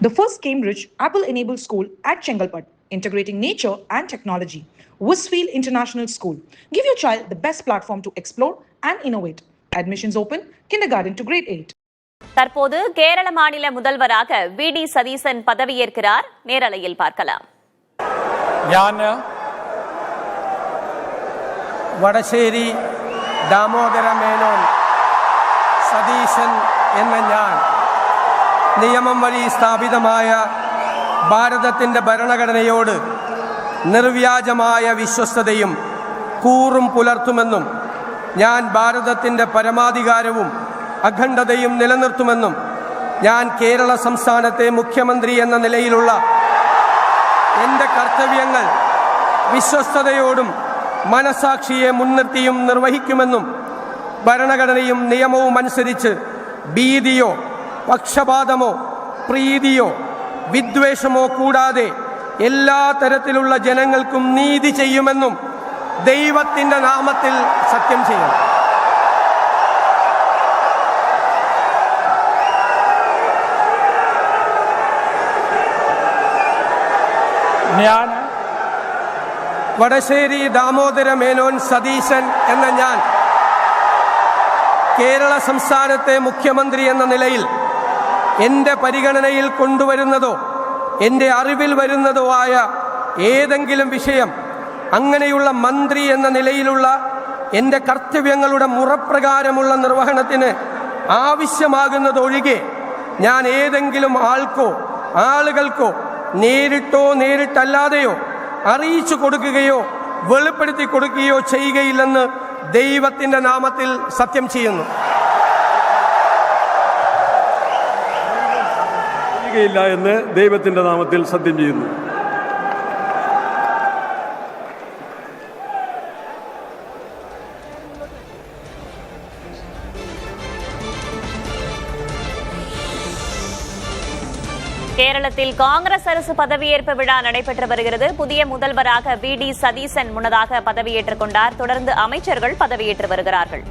The first Cambridge Apple-enabled school at Chengalpat, integrating nature and technology. Westfield International School. Give your child the best platform to explore and innovate. Admissions open, kindergarten to grade 8. தற்போது கேரள மாநில முதல்வராக வி.டி. சதீசன் பதவியேற்கிறார். நேரலையில் பார்க்கலாம். ഞാൻ വടശ്ശേരി ദാമോദര മേനോൻ സതീശൻ എന്ന ഞാൻ നിയമം വഴി സ്ഥാപിതമായ ഭാരതത്തിൻ്റെ ഭരണഘടനയോട് നിർവ്യാജമായ വിശ്വസ്തതയും കൂറും പുലർത്തുമെന്നും ഞാൻ ഭാരതത്തിൻ്റെ പരമാധികാരവും അഖണ്ഡതയും നിലനിർത്തുമെന്നും ഞാൻ കേരള സംസ്ഥാനത്തെ മുഖ്യമന്ത്രി എന്ന നിലയിലുള്ള എൻ്റെ കർത്തവ്യങ്ങൾ വിശ്വസ്തയോടും മനസാക്ഷിയെ മുൻനിർത്തിയും നിർവഹിക്കുമെന്നും ഭരണഘടനയും നിയമവും അനുസരിച്ച് ഭീതിയോ പക്ഷപാതമോ പ്രീതിയോ വിദ്വേഷമോ കൂടാതെ എല്ലാ തരത്തിലുള്ള ജനങ്ങൾക്കും നീതി ചെയ്യുമെന്നും ദൈവത്തിൻ്റെ നാമത്തിൽ സത്യം ചെയ്യും. ഞാൻ വടശ്ശേരി ദാമോദര മേനോൻ സതീശൻ എന്ന ഞാൻ കേരള സംസ്ഥാനത്തെ മുഖ്യമന്ത്രി എന്ന നിലയിൽ എൻ്റെ പരിഗണനയിൽ കൊണ്ടുവരുന്നതോ എൻ്റെ അറിവിൽ വരുന്നതോ ആയ ഏതെങ്കിലും വിഷയം അങ്ങനെയുള്ള മന്ത്രി എന്ന നിലയിലുള്ള എൻ്റെ കർത്തവ്യങ്ങളുടെ മുറപ്രകാരമുള്ള നിർവഹണത്തിന് ആവശ്യമാകുന്നതൊഴികെ ഞാൻ ഏതെങ്കിലും ആൾക്കോ ആളുകൾക്കോ നേരിട്ടോ നേരിട്ടല്ലാതെയോ അറിയിച്ചു കൊടുക്കുകയോ വെളിപ്പെടുത്തി കൊടുക്കുകയോ ചെയ്യുകയില്ലെന്ന് ദൈവത്തിൻ്റെ നാമത്തിൽ സത്യം ചെയ്യുന്നു. എന്ന് ദൈവത്തിൻ്റെ നാമത്തിൽ സത്യം ചെയ്യുന്നു. கேரளத்தில் காங்கிரஸ் அரசு பதவியேற்பு விழா நடைபெற்று வருகிறது. புதிய முதல்வராக வி.டி. சதீசன் முன்னதாக பதவியேற்றுக் கொண்டார். தொடர்ந்து அமைச்சர்கள் பதவியேற்று வருகிறார்கள்.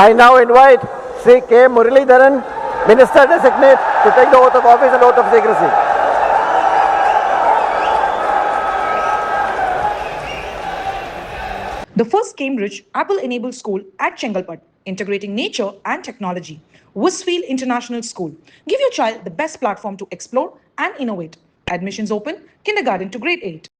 I now invite Sri K. Muralidharan, Minister Designate, to take the oath of office and oath of secrecy. The first Cambridge Apple-enabled school at Chengalpat, integrating nature and technology. Westfield International School. Give your child the best platform to explore and innovate. Admissions open, kindergarten to grade 8.